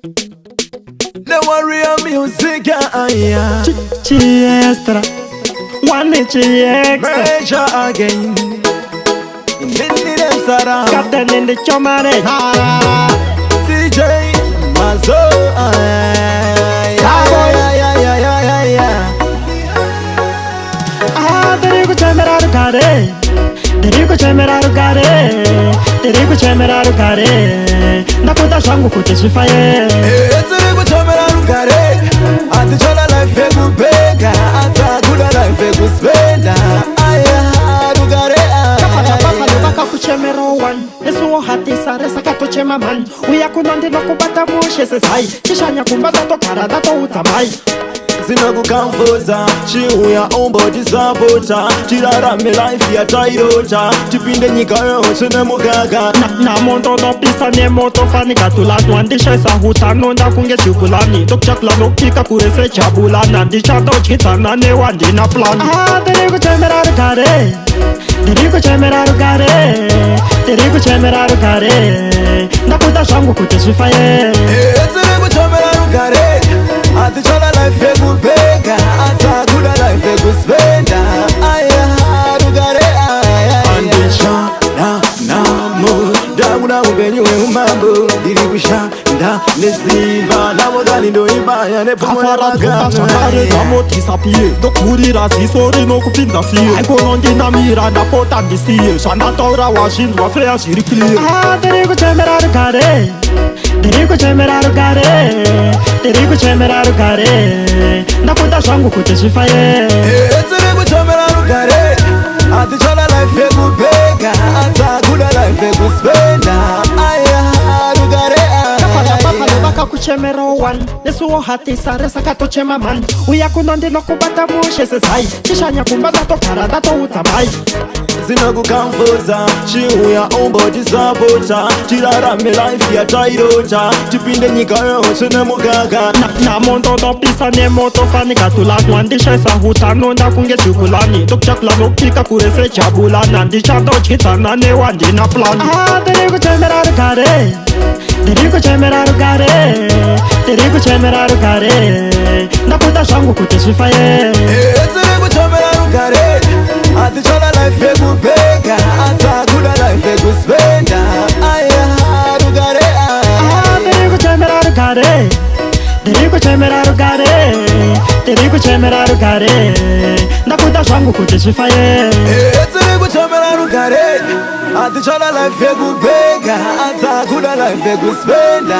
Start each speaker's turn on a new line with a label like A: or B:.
A: The warrior music, yeah.
B: Chiestra, one extra.
A: Major again. Nini dem Sara.
B: Captain in the chomare.
A: CJ Mazo.
B: Derico Chameraru Gare. Derico Chameraru Gare. Derico Chameraru Gare. Nakuta Shangu Kuteshifaye.
A: Derico Chameraru Gare. Atichola life egu bega. Atakuda life egu spenda. Rugare.
B: Baka kuchemero one. Esu hati sare sakato chema man. Uya kunandi no kubata moshe sesai. Chishanya kumbata to karada to utamai.
A: Sina kukamfuza chiuya ombo tisapota tirarame life ya tairota tipinde nyika yose nemugaga
B: na mondo no pisa ne moto fani katula twandisha sahuta nonda kunge chukulani dokchakla no kika kurese chabula nandi chato chitana ne wandi na plan derico chameraru gare derico chameraru gare derico chameraru gare nakuta shangu kuteshifaye
A: derico chameraru gare atichola life egu bega atakuda life egu spenda rugare andisha na mo daguna ubenyu umambo dirikusha nda nesimba na modali ndo ibaya ne
B: afara tukachakare damoti sapie dokurira zisori no kupinza fie aikonondi na mira na potangisiye shanda tora washinzwa fea shirikili derico chameraru gare derico chameraru gare derico chameraru gare nakuta shangu kuteshifaye
A: derico chameraru gare atichola life egu bega atakuda life egu spenda rugare
B: baka kuchemero one nesuo hati sare sakato chema man uya kunandi no kubata moshe sesai chishanya kumbata to karada to utamai
A: Sina kukamfuza chiuya ombo tisapota tirarame life ya tairota tipinde nyika yose nemugaga
B: na mondo no pisa ne moto fani katula twandisha sahuta nonda kunge chukulani dokchakla no kika kurese chabula nandi chato chitana ne wandi na plan derico chameraru gare derico chameraru gare derico chameraru gare nakuta shangu kuteshifaye
A: derico chameraru gare atichola life egu bega atakuda life egu spenda rugare
B: derico chameraru gare derico chameraru gare derico chameraru gare nakuta shangu kuteshifaye
A: derico chameraru gare atichola life egu bega atakuda life egu spenda